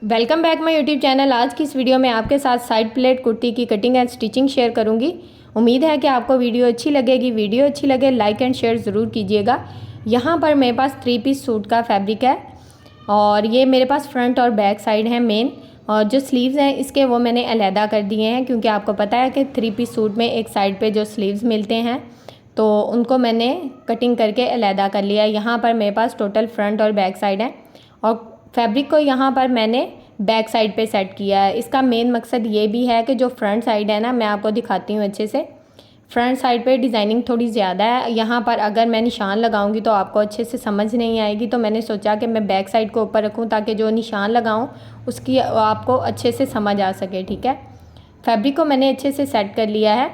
Welcome back my YouTube channel. आज की इस वीडियो में आपके साथ साइड प्लेट कुर्ती की कटिंग एंड स्टिचिंग शेयर करूंगी। उम्मीद है कि आपको वीडियो अच्छी लगेगी। वीडियो अच्छी लगे लाइक एंड शेयर ज़रूर कीजिएगा। यहाँ पर मेरे पास 3 पीस सूट का फैब्रिक है और ये मेरे पास फ्रंट और बैक साइड है मेन, और जो स्लीव्स हैं इसके वो मैंने अलहदा कर दिए हैं क्योंकि आपको पता है कि 3 पीस सूट में एक साइड पे जो स्लीव्स मिलते हैं तो उनको मैंने कटिंग करके अलहदा कर लिया है। यहाँ पर मेरे पास टोटल फ्रंट और बैक साइड है और फैब्रिक को यहाँ पर मैंने बैक साइड पे सेट किया है। इसका मेन मकसद ये भी है कि जो फ्रंट साइड है ना, मैं आपको दिखाती हूँ अच्छे से। फ्रंट साइड पे डिज़ाइनिंग थोड़ी ज़्यादा है। यहाँ पर अगर मैं निशान लगाऊंगी तो आपको अच्छे से समझ नहीं आएगी, तो मैंने सोचा कि मैं बैक साइड को ऊपर रखूँ ताकि जो निशान लगाऊँ उसकी आपको अच्छे से समझ आ सके। ठीक है, फैब्रिक को मैंने अच्छे से सेट कर लिया है।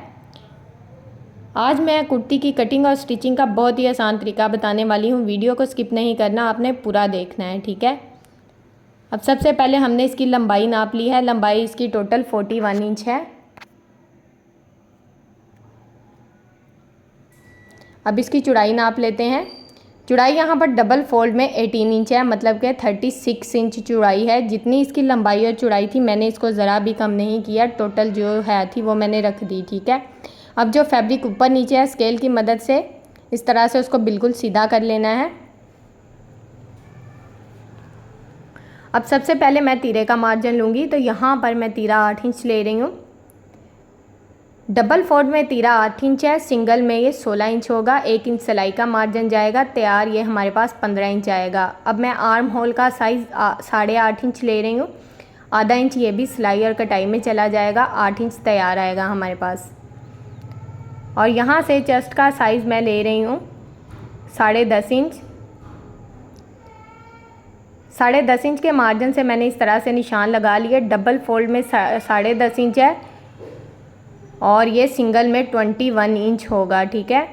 आज मैं कुर्ती की कटिंग और स्टिचिंग का बहुत ही आसान तरीका बताने वाली हूँ। वीडियो को स्किप नहीं करना, आपने पूरा देखना है। ठीक है, अब सबसे पहले हमने इसकी लंबाई नाप ली है। लंबाई इसकी टोटल 41 इंच है। अब इसकी चौड़ाई नाप लेते हैं। चौड़ाई यहाँ पर डबल फोल्ड में 18 इंच है, मतलब कि 36 इंच चौड़ाई है। जितनी इसकी लंबाई और चौड़ाई थी मैंने इसको ज़रा भी कम नहीं किया, टोटल जो है थी वो मैंने रख दी। ठीक है, अब जो फैब्रिक ऊपर नीचे है स्केल की मदद से इस तरह से उसको बिल्कुल सीधा कर लेना है। अब सबसे पहले मैं तीरे का मार्जिन लूँगी, तो यहाँ पर मैं तीरा 8 इंच ले रही हूँ। डबल फोल्ड में तीरा 8 इंच है, सिंगल में ये 16 इंच होगा। 1 इंच सिलाई का मार्जिन जाएगा, तैयार ये हमारे पास 15 इंच आएगा। अब मैं आर्म होल का साइज़ 8.5 इंच ले रही हूँ। आधा इंच ये भी सिलाई और कटाई में चला जाएगा, 8 इंच तैयार आएगा हमारे पास। और यहाँ से चेस्ट का साइज़ मैं ले रही हूँ 10.5 इंच। 10.5 इंच के मार्जिन से मैंने इस तरह से निशान लगा लिए। डबल फोल्ड में 10.5 इंच है और ये सिंगल में 21 इंच होगा। ठीक है,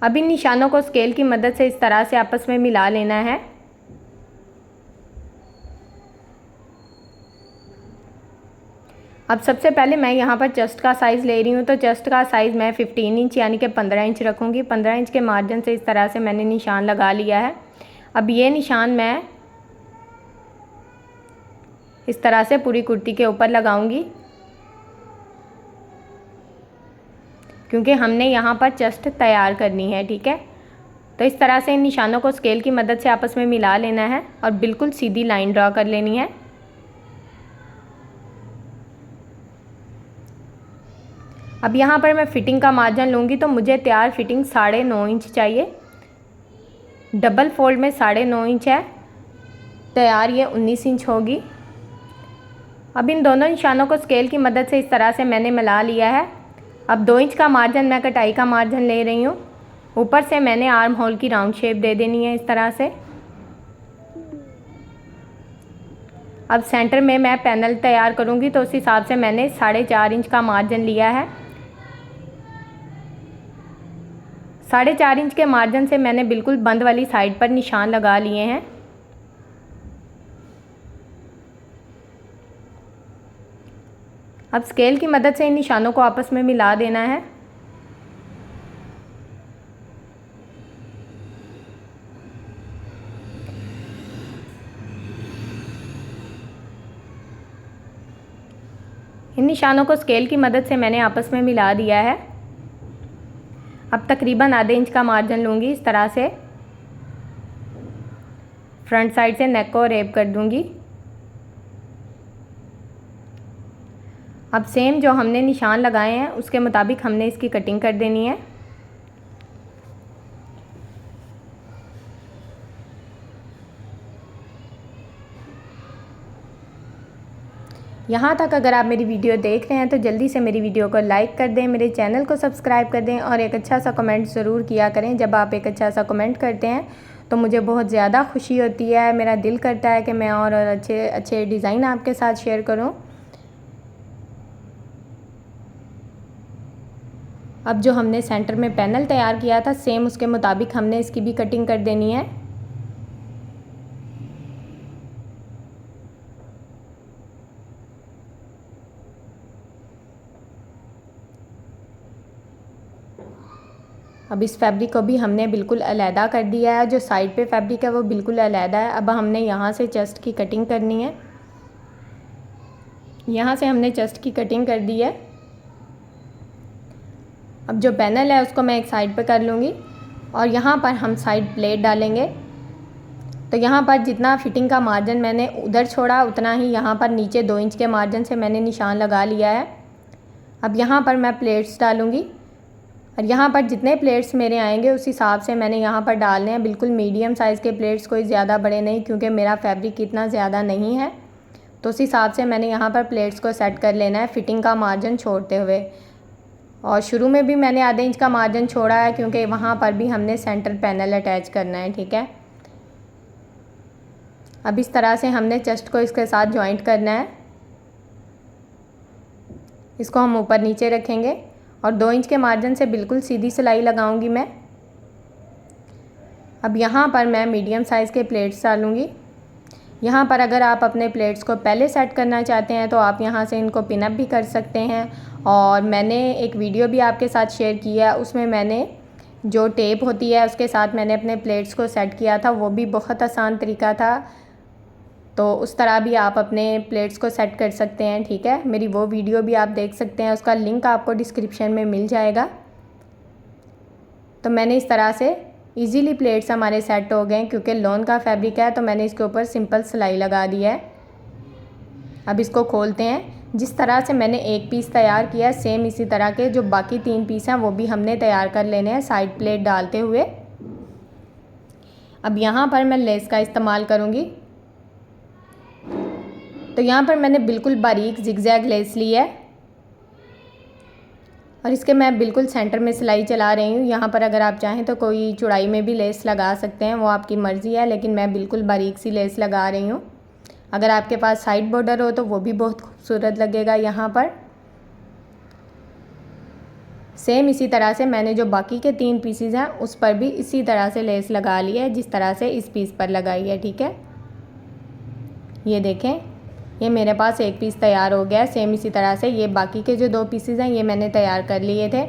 अब इन निशानों को स्केल की मदद से इस तरह से आपस में मिला लेना है। अब सबसे पहले मैं यहाँ पर चेस्ट का साइज़ ले रही हूँ, तो चेस्ट का साइज़ मैं 15 इंच यानी कि 15 इंच रखूँगी। 15 इंच के मार्जिन से इस तरह से मैंने निशान लगा लिया है। अब ये निशान मैं इस तरह से पूरी कुर्ती के ऊपर लगाऊंगी क्योंकि हमने यहाँ पर चेस्ट तैयार करनी है। ठीक है, तो इस तरह से इन निशानों को स्केल की मदद से आपस में मिला लेना है और बिल्कुल सीधी लाइन ड्रा कर लेनी है। अब यहाँ पर मैं फिटिंग का मार्जिन लूँगी, तो मुझे तैयार फिटिंग 9.5 इंच चाहिए। डबल फोल्ड में 9.5 इंच है, तैयार ये 19 इंच होगी। अब इन दोनों निशानों को स्केल की मदद से इस तरह से मैंने मिला लिया है। अब 2 इंच का मार्जिन मैं कटाई का मार्जिन ले रही हूँ। ऊपर से मैंने आर्म होल की राउंड शेप दे देनी है इस तरह से। अब सेंटर में मैं पैनल तैयार करूँगी, तो उस हिसाब से मैंने 4.5 इंच का मार्जिन लिया है। 4.5 इंच के मार्जिन से मैंने बिल्कुल बंद वाली साइड पर निशान लगा लिए हैं। अब स्केल की मदद से इन निशानों को आपस में मिला देना है। इन निशानों को स्केल की मदद से मैंने आपस में मिला दिया है। अब तकरीबन आधे इंच का मार्जिन लूँगी, इस तरह से फ्रंट साइड से नेक को रेप कर दूँगी। अब सेम जो हमने निशान लगाए हैं उसके मुताबिक हमने इसकी कटिंग कर देनी है। यहाँ तक अगर आप मेरी वीडियो देख रहे हैं तो जल्दी से मेरी वीडियो को लाइक कर दें, मेरे चैनल को सब्सक्राइब कर दें और एक अच्छा सा कमेंट ज़रूर किया करें। जब आप एक अच्छा सा कमेंट करते हैं तो मुझे बहुत ज़्यादा खुशी होती है। मेरा दिल करता है कि मैं और अच्छे अच्छे डिज़ाइन आपके साथ शेयर करूँ। अब जो हमने सेंटर में पैनल तैयार किया था सेम उसके मुताबिक हमने इसकी भी कटिंग कर देनी है। अब इस फैब्रिक को भी हमने बिल्कुल अलहदा कर दिया है। जो साइड पे फैब्रिक है वो बिल्कुल अलहदा है। अब हमने यहाँ से चेस्ट की कटिंग करनी है। यहाँ से हमने चेस्ट की कटिंग कर दी है। अब जो पैनल है उसको मैं एक साइड पे कर लूँगी और यहाँ पर हम साइड प्लेट डालेंगे। तो यहाँ पर जितना फिटिंग का मार्जिन मैंने उधर छोड़ा उतना ही यहाँ पर नीचे 2 इंच के मार्जिन से मैंने निशान लगा लिया है। अब यहाँ पर मैं प्लेट्स डालूँगी और यहाँ पर जितने प्लेट्स मेरे आएंगे उस हिसाब से मैंने यहाँ पर डालने हैं। बिल्कुल मीडियम साइज़ के प्लेट्स, कोई ज़्यादा बड़े नहीं, क्योंकि मेरा फैब्रिक इतना ज़्यादा नहीं है। तो उस हिसाब से मैंने यहाँ पर प्लेट्स को सेट कर लेना है फिटिंग का मार्जिन छोड़ते हुए। और शुरू में भी मैंने आधे इंच का मार्जिन छोड़ा है क्योंकि वहाँ पर भी हमने सेंटर पैनल अटैच करना है, ठीक है। अब इस तरह से हमने चेस्ट को इसके साथ जॉइंट करना है। इसको हम ऊपर नीचे रखेंगे और 2 इंच के मार्जिन से बिल्कुल सीधी सिलाई लगाऊंगी मैं। अब यहाँ पर मैं मीडियम साइज़ के प्लेट्स डालूँगी। यहाँ पर अगर आप अपने प्लेट्स को पहले सेट करना चाहते हैं तो आप यहाँ से इनको पिन अप भी कर सकते हैं। और मैंने एक वीडियो भी आपके साथ शेयर किया है, उसमें मैंने जो टेप होती है उसके साथ मैंने अपने प्लेट्स को सेट किया था। वो भी बहुत आसान तरीका था, तो उस तरह भी आप अपने प्लेट्स को सेट कर सकते हैं, ठीक है। मेरी वो वीडियो भी आप देख सकते हैं, उसका लिंक आपको डिस्क्रिप्शन में मिल जाएगा। तो मैंने इस तरह से इजीली प्लेट्स हमारे सेट हो गए। क्योंकि लॉन का फैब्रिक है तो मैंने इसके ऊपर सिंपल सिलाई लगा दी है। अब इसको खोलते हैं। जिस तरह से मैंने एक पीस तैयार किया है सेम इसी तरह के जो बाकी 3 पीस हैं वो भी हमने तैयार कर लेने हैं साइड प्लेट डालते हुए। अब यहाँ पर मैं लेस का इस्तेमाल करूँगी। तो यहाँ पर मैंने बिल्कुल बारीक जिगजैग लेस ली है और इसके मैं बिल्कुल सेंटर में सिलाई चला रही हूँ। यहाँ पर अगर आप चाहें तो कोई चौड़ाई में भी लेस लगा सकते हैं, वो आपकी मर्ज़ी है, लेकिन मैं बिल्कुल बारीक सी लेस लगा रही हूँ। अगर आपके पास साइड बॉर्डर हो तो वो भी बहुत खूबसूरत लगेगा। यहाँ पर सेम इसी तरह से मैंने जो बाकी के 3 पीसीज हैं उस पर भी इसी तरह से लेस लगा ली है जिस तरह से इस पीस पर लगाई है, ठीक है। ये देखें, ये मेरे पास एक पीस तैयार हो गया है। सेम इसी तरह से ये बाकी के जो 2 पीसेज हैं ये मैंने तैयार कर लिए थे।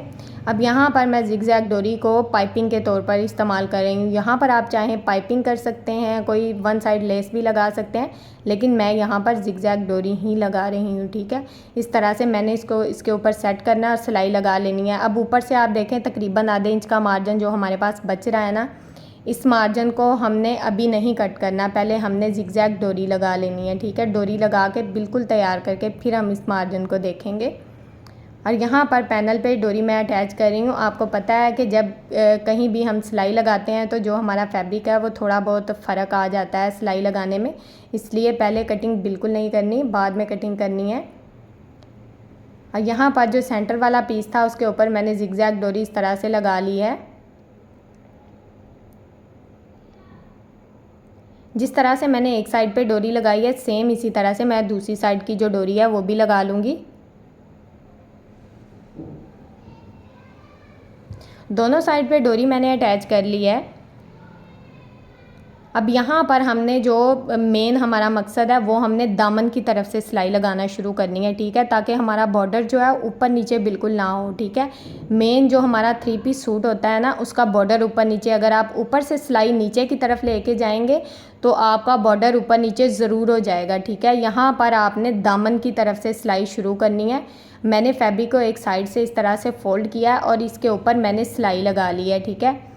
अब यहाँ पर मैं जिगजैग डोरी को पाइपिंग के तौर पर इस्तेमाल कर रही हूँ। यहाँ पर आप चाहें पाइपिंग कर सकते हैं, कोई 1 साइड लेस भी लगा सकते हैं, लेकिन मैं यहाँ पर जिगजैग डोरी ही लगा रही हूँ, ठीक है। इस तरह से मैंने इसको इसके ऊपर सेट करना और सिलाई लगा लेनी है। अब ऊपर से आप देखें तकरीबन आधे इंच का मार्जिन जो हमारे पास बच रहा है ना, इस मार्जिन को हमने अभी नहीं कट करना, पहले हमने जिगजैग डोरी लगा लेनी है, ठीक है। डोरी लगा के बिल्कुल तैयार करके फिर हम इस मार्जिन को देखेंगे। और यहाँ पर पैनल पे डोरी मैं अटैच कर रही हूँ। आपको पता है कि जब कहीं भी हम सिलाई लगाते हैं तो जो हमारा फैब्रिक है वो थोड़ा बहुत फ़र्क आ जाता है सिलाई लगाने में, इसलिए पहले कटिंग बिल्कुल नहीं करनी, बाद में कटिंग करनी है। और यहाँ पर जो सेंटर वाला पीस था उसके ऊपर मैंने जिगजैग डोरी इस तरह से लगा ली है। जिस तरह से मैंने एक साइड पे डोरी लगाई है सेम इसी तरह से मैं दूसरी साइड की जो डोरी है वो भी लगा लूँगी। दोनों साइड पे डोरी मैंने अटैच कर ली है। अब यहाँ पर हमने जो मेन हमारा मकसद है वो हमने दामन की तरफ से सिलाई लगाना शुरू करनी है, ठीक है, ताकि हमारा बॉर्डर जो है ऊपर नीचे बिल्कुल ना हो, ठीक है। मेन जो हमारा 3 पीस सूट होता है ना उसका बॉर्डर ऊपर नीचे, अगर आप ऊपर से सिलाई नीचे की तरफ लेके जाएंगे तो आपका बॉर्डर ऊपर नीचे ज़रूर हो जाएगा, ठीक है। यहाँ पर आपने दामन की तरफ से सिलाई शुरू करनी है। मैंने फैब्रिक को एक साइड से इस तरह से फ़ोल्ड किया और इसके ऊपर मैंने सिलाई लगा ली है, ठीक है।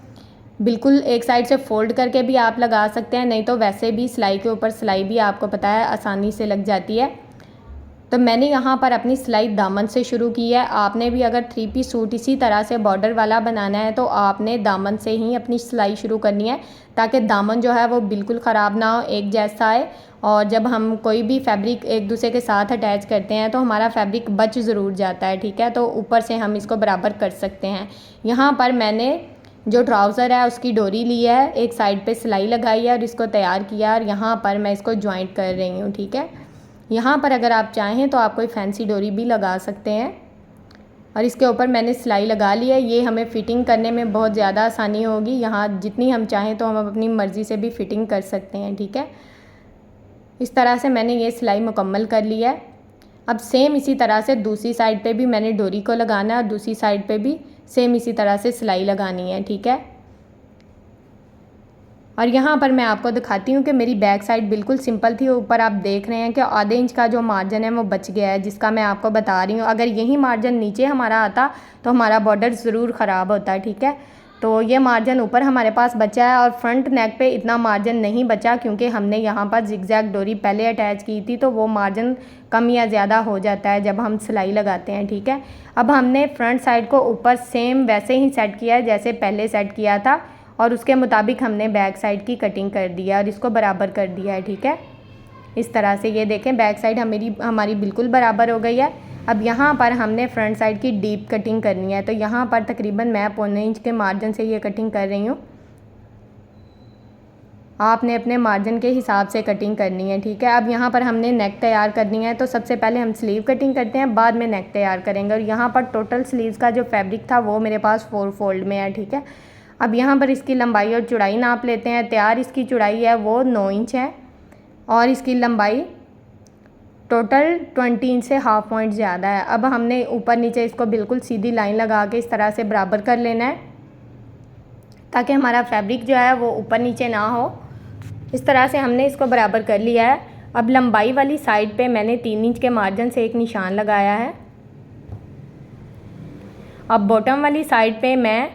बिल्कुल एक साइड से फ़ोल्ड करके भी आप लगा सकते हैं, नहीं तो वैसे भी सिलाई के ऊपर सिलाई भी आपको पता है आसानी से लग जाती है। तो मैंने यहाँ पर अपनी सिलाई दामन से शुरू की है। आपने भी अगर 3 पीस सूट इसी तरह से बॉर्डर वाला बनाना है तो आपने दामन से ही अपनी सिलाई शुरू करनी है, ताकि दामन जो है वो बिल्कुल ख़राब ना हो, एक जैसा आए। और जब हम कोई भी फैब्रिक एक दूसरे के साथ अटैच करते हैं तो हमारा फैब्रिक बच ज़रूर जाता है, ठीक है। तो ऊपर से हम इसको बराबर कर सकते हैं। यहाँ पर मैंने जो ट्राउज़र है उसकी डोरी ली है, एक साइड पे सिलाई लगाई है और इसको तैयार किया और यहाँ पर मैं इसको जॉइंट कर रही हूँ, ठीक है। यहाँ पर अगर आप चाहें तो आप कोई फैंसी डोरी भी लगा सकते हैं और इसके ऊपर मैंने सिलाई लगा ली है। ये हमें फ़िटिंग करने में बहुत ज़्यादा आसानी होगी। यहाँ जितनी हम चाहें तो हम अपनी मर्ज़ी से भी फ़िटिंग कर सकते हैं, ठीक है। इस तरह से मैंने ये सिलाई मुकम्मल कर ली है। अब सेम इसी तरह से दूसरी साइड पे भी मैंने डोरी को लगाना है और दूसरी साइड पे भी सेम इसी तरह से सिलाई लगानी है, ठीक है। और यहाँ पर मैं आपको दिखाती हूँ कि मेरी बैक साइड बिल्कुल सिंपल थी। ऊपर आप देख रहे हैं कि आधे इंच का जो मार्जिन है वो बच गया है, जिसका मैं आपको बता रही हूँ। अगर यही मार्जिन नीचे हमारा आता तो हमारा बॉर्डर ज़रूर ख़राब होता है, ठीक है। तो ये मार्जिन ऊपर हमारे पास बचा है और फ्रंट नेक पे इतना मार्जिन नहीं बचा, क्योंकि हमने यहाँ पर जिगजैग डोरी पहले अटैच की थी, तो वो मार्जिन कम या ज़्यादा हो जाता है जब हम सिलाई लगाते हैं, ठीक है। अब हमने फ्रंट साइड को ऊपर सेम वैसे ही सेट किया है जैसे पहले सेट किया था, और उसके मुताबिक हमने बैक साइड की कटिंग कर दिया और इसको बराबर कर दिया है, ठीक है। इस तरह से ये देखें बैक साइड हमारी बिल्कुल बराबर हो गई है। अब यहाँ पर हमने फ्रंट साइड की डीप कटिंग करनी है, तो यहाँ पर तकरीबन मैं 1.25 इंच के मार्जिन से ये कटिंग कर रही हूँ। आपने अपने मार्जिन के हिसाब से कटिंग करनी है, ठीक है। अब यहाँ पर हमने नेक तैयार करनी है, तो सबसे पहले हम स्लीव कटिंग करते हैं, बाद में नेक तैयार करेंगे। और यहाँ पर टोटल स्लीव्स का जो फैब्रिक था वो मेरे पास 4 फोल्ड में है, ठीक है। अब यहाँ पर इसकी लंबाई और चौड़ाई नाप लेते हैं। तैयार इसकी चौड़ाई है वो 9 इंच है और इसकी लंबाई टोटल 20 इंच से हाफ पॉइंट ज़्यादा है। अब हमने ऊपर नीचे इसको बिल्कुल सीधी लाइन लगा के इस तरह से बराबर कर लेना है, ताकि हमारा फैब्रिक जो है वो ऊपर नीचे ना हो। इस तरह से हमने इसको बराबर कर लिया है। अब लंबाई वाली साइड पे मैंने 3 इंच के मार्जिन से एक निशान लगाया है। अब बॉटम वाली साइड पे मैं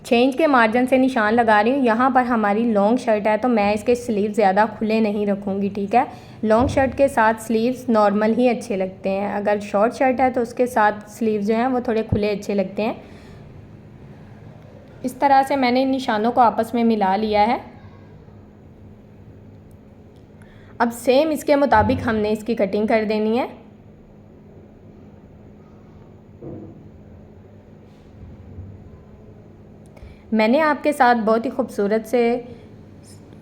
6 इंच के मार्जिन से निशान लगा रही हूँ। यहाँ पर हमारी लॉन्ग शर्ट है तो मैं इसके स्लीव ज़्यादा खुले नहीं रखूँगी, ठीक है। लॉन्ग शर्ट के साथ स्लीव्स नॉर्मल ही अच्छे लगते हैं। अगर शॉर्ट शर्ट है तो उसके साथ स्लीव जो हैं वो थोड़े खुले अच्छे लगते हैं। इस तरह से मैंने इन निशानों को आपस में मिला लिया है। अब सेम इसके मुताबिक हमने इसकी कटिंग कर देनी है। मैंने आपके साथ बहुत ही खूबसूरत से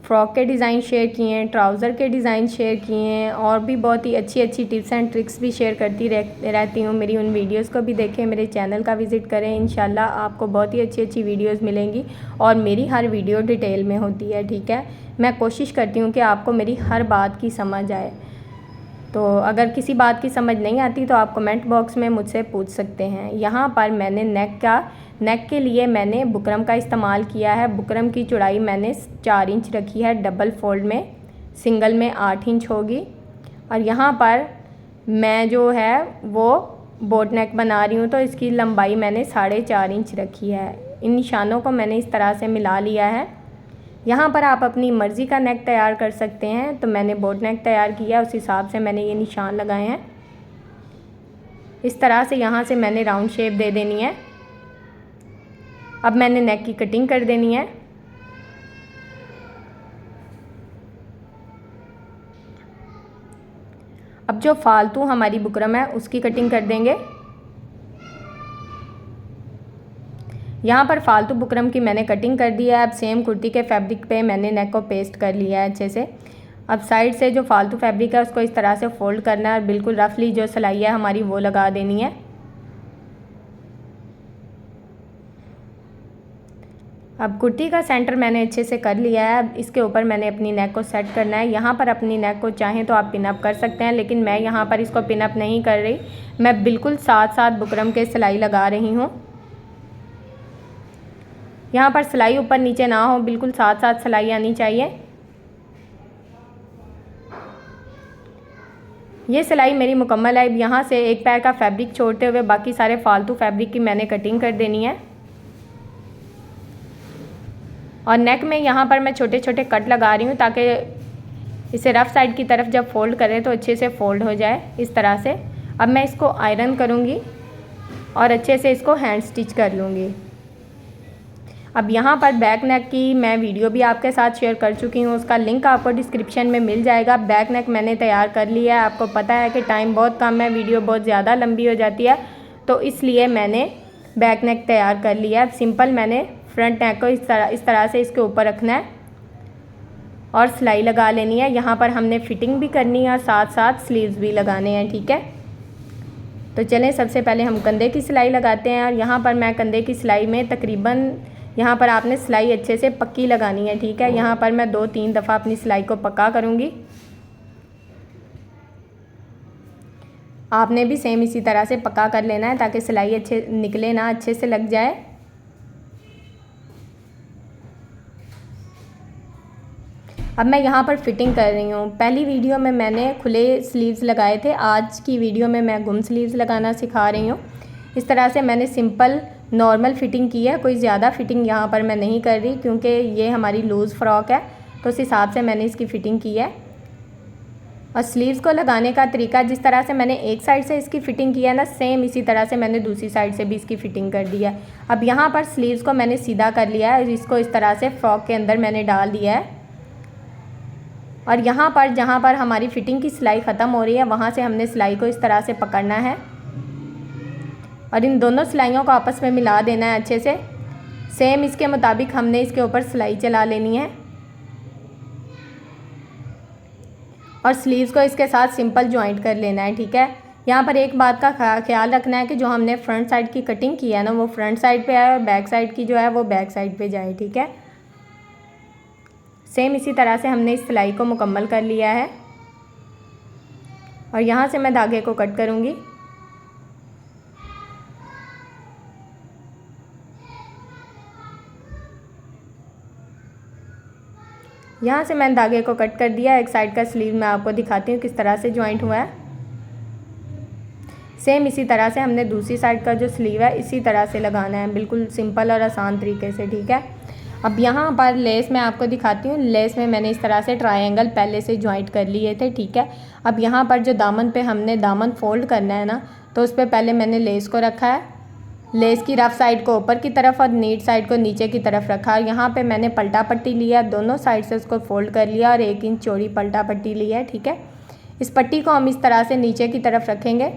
फ्रॉक के डिज़ाइन शेयर किए हैं, ट्राउज़र के डिज़ाइन शेयर किए हैं, और भी बहुत ही अच्छी अच्छी टिप्स एंड ट्रिक्स भी शेयर करती रहती हूँ। मेरी उन वीडियोस को भी देखें, मेरे चैनल का विज़िट करें। इंशाल्लाह आपको बहुत ही अच्छी अच्छी वीडियोस मिलेंगी और मेरी हर वीडियो डिटेल में होती है, ठीक है। मैं कोशिश करती हूँ कि आपको मेरी हर बात की समझ आए। तो अगर किसी बात की समझ नहीं आती तो आप कमेंट बॉक्स में मुझसे पूछ सकते हैं। यहाँ पर मैंने नेक के लिए मैंने बुकरम का इस्तेमाल किया है। बुकरम की चौड़ाई मैंने 4 इंच रखी है, डबल फोल्ड में, सिंगल में 8 इंच होगी। और यहाँ पर मैं जो है वो बोट नेक बना रही हूँ, तो इसकी लंबाई मैंने 4.5 इंच रखी है। इन निशानों को मैंने इस तरह से मिला लिया है। यहाँ पर आप अपनी मर्ज़ी का नेक तैयार कर सकते हैं, तो मैंने बोट नेक तैयार किया, उस हिसाब से मैंने ये निशान लगाए हैं। इस तरह से यहाँ से मैंने राउंड शेप दे देनी है। अब मैंने नेक की कटिंग कर देनी है। अब जो फालतू हमारी बुकरम है उसकी कटिंग कर देंगे। यहाँ पर फालतू बुकरम की मैंने कटिंग कर दी है। अब सेम कुर्ती के फैब्रिक पे मैंने नेक को पेस्ट कर लिया है अच्छे से। अब साइड से जो फालतू फैब्रिक है उसको इस तरह से फोल्ड करना है और बिल्कुल रफली जो सिलाई है हमारी वो लगा देनी है। अब कुर्ती का सेंटर मैंने अच्छे से कर लिया है। अब इसके ऊपर मैंने अपनी नेक को सेट करना है। यहाँ पर अपनी नेक को चाहें तो आप पिनअप कर सकते हैं, लेकिन मैं यहाँ पर इसको पिनअप नहीं कर रही, मैं बिल्कुल साथ साथ बुकरम के सिलाई लगा रही हूँ। यहाँ पर सिलाई ऊपर नीचे ना हो, बिल्कुल साथ साथ सिलाई आनी चाहिए। ये सिलाई मेरी मुकम्मल है। अब यहाँ से एक पैर का फैब्रिक छोड़ते हुए बाकी सारे फालतू फैब्रिक की मैंने कटिंग कर देनी है। और नेक में यहाँ पर मैं छोटे छोटे कट लगा रही हूँ ताकि इसे रफ़ साइड की तरफ जब फोल्ड करें तो अच्छे से फोल्ड हो जाए, इस तरह से। अब मैं इसको आयरन करूँगी और अच्छे से इसको हैंड स्टिच कर लूँगी। अब यहाँ पर बैक नेक की मैं वीडियो भी आपके साथ शेयर कर चुकी हूँ, उसका लिंक आपको डिस्क्रिप्शन में मिल जाएगा। बैक नेक मैंने तैयार कर लिया है। आपको पता है कि टाइम बहुत कम है, वीडियो बहुत ज़्यादा लंबी हो जाती है, तो इसलिए मैंने बैक नेक तैयार कर लिया है। सिंपल मैंने फ्रंट नेक को इस तरह से इसके ऊपर रखना है और सिलाई लगा लेनी है। यहाँ पर हमने फिटिंग भी करनी है और साथ साथ स्लीव्स भी लगाने हैं, ठीक है। तो चलें सबसे पहले हम कंधे की सिलाई लगाते हैं। और यहाँ पर मैं कंधे की सिलाई में तकरीबन, यहाँ पर आपने सिलाई अच्छे से पक्की लगानी है, ठीक है। यहाँ पर मैं 2-3 दफ़ा अपनी सिलाई को पक्का करूँगी। आपने भी सेम इसी तरह से पक्का कर लेना है ताकि सिलाई अच्छे निकले ना, अच्छे से लग जाए। अब मैं यहाँ पर फ़िटिंग कर रही हूँ। पहली वीडियो में मैंने खुले स्लीव्स लगाए थे, आज की वीडियो में मैं गुम स्लीव्स लगाना सिखा रही हूँ। इस तरह से मैंने सिंपल नॉर्मल फ़िटिंग की है, कोई ज़्यादा फ़िटिंग यहाँ पर मैं नहीं कर रही क्योंकि ये हमारी लूज़ फ्रॉक है, तो उस हिसाब से मैंने इसकी फ़िटिंग की है। और स्लीव्स को लगाने का तरीका, जिस तरह से मैंने एक साइड से इसकी फ़िटिंग किया है ना, सेम इसी तरह से मैंने दूसरी साइड से भी इसकी फ़िटिंग कर दी है। अब यहाँ पर स्लीव्स को मैंने सीधा कर लिया है, इसको इस तरह से फ्रॉक के अंदर मैंने डाल दिया है। और यहाँ पर जहाँ पर हमारी फ़िटिंग की सिलाई ख़त्म हो रही है, वहाँ से हमने सिलाई को इस तरह से पकड़ना है और इन दोनों सिलाइयों को आपस में मिला देना है अच्छे से। सेम इसके मुताबिक हमने इसके ऊपर सिलाई चला लेनी है और स्लीव्स को इसके साथ सिंपल जॉइंट कर लेना है, ठीक है। यहाँ पर एक बात का ख्याल रखना है कि जो हमने फ्रंट साइड की कटिंग की है ना, वो फ्रंट साइड पे आए और बैक साइड की जो है वो बैक साइड पे जाए, ठीक है। सेम इसी तरह से हमने इस सिलाई को मुकम्मल कर लिया है और यहाँ से मैं धागे को कट करूँगी। यहाँ से मैंने धागे को कट कर दिया। एक साइड का स्लीव मैं आपको दिखाती हूँ किस तरह से जॉइंट हुआ है। सेम इसी तरह से हमने दूसरी साइड का जो स्लीव है इसी तरह से लगाना है, बिल्कुल सिंपल और आसान तरीके से, ठीक है। अब यहाँ पर लेस मैं आपको दिखाती हूँ। लेस में मैंने इस तरह से ट्रायंगल पहले से जॉइंट कर लिए थे, ठीक है। अब यहाँ पर जो दामन पे हमने दामन फोल्ड करना है ना, तो उस पर पहले मैंने लेस को रखा है। लेस की रफ साइड को ऊपर की तरफ और नीट साइड को नीचे की तरफ रखा। यहाँ पे मैंने पलटा पट्टी लिया, दोनों साइड से उसको फोल्ड कर लिया और 1 इंच चौड़ी पलटा पट्टी ली है, ठीक है। इस पट्टी को हम इस तरह से नीचे की तरफ रखेंगे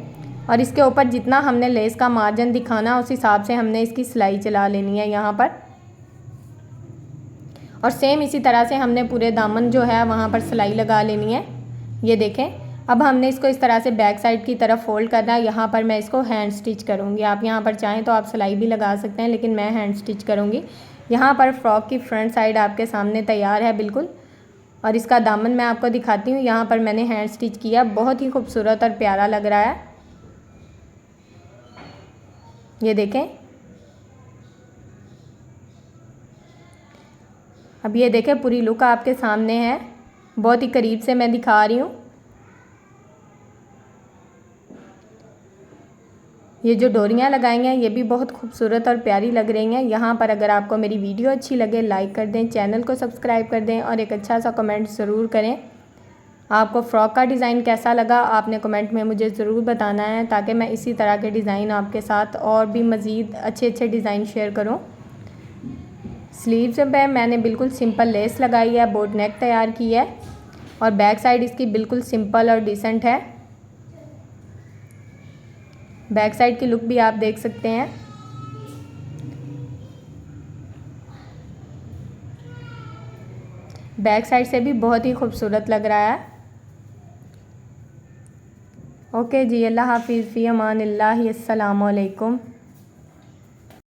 और इसके ऊपर जितना हमने लेस का मार्जिन दिखाना उस हिसाब से हमने इसकी सिलाई चला लेनी है यहाँ पर। और सेम इसी तरह से हमने पूरे दामन जो है वहाँ पर सिलाई लगा लेनी है। ये देखें, अब हमने इसको इस तरह से बैक साइड की तरफ फोल्ड करना है। यहाँ पर मैं इसको हैंड स्टिच करूँगी। आप यहाँ पर चाहें तो आप सिलाई भी लगा सकते हैं, लेकिन मैं हैंड स्टिच करूँगी। यहाँ पर फ्रॉक की फ्रंट साइड आपके सामने तैयार है बिल्कुल, और इसका दामन मैं आपको दिखाती हूँ। यहाँ पर मैंने हैंड स्टिच किया, बहुत ही खूबसूरत और प्यारा लग रहा है। ये देखें, अब ये देखें पूरी लुक आपके सामने है, बहुत ही करीब से मैं दिखा रही हूँ। ये जो डोरियाँ लगाई हैं ये भी बहुत खूबसूरत और प्यारी लग रही हैं। यहाँ पर अगर आपको मेरी वीडियो अच्छी लगे लाइक कर दें, चैनल को सब्सक्राइब कर दें और एक अच्छा सा कमेंट ज़रूर करें। आपको फ़्रॉक का डिज़ाइन कैसा लगा आपने कमेंट में मुझे ज़रूर बताना है, ताकि मैं इसी तरह के डिज़ाइन आपके साथ और भी मज़ीद अच्छे अच्छे डिज़ाइन शेयर करूँ। स्लीव्स पे मैंने बिल्कुल सिंपल लेस लगाई है, बोट नेक तैयार की है और बैक साइड इसकी बिल्कुल सिंपल और डिसेंट है। बैक साइड की लुक भी आप देख सकते हैं। बैक साइड से भी बहुत ही खूबसूरत लग रहा है। ओके जी, अल्लाह हाफिज़, फ़ी अमानिल्लाह, अस्सलामु अलैकुम।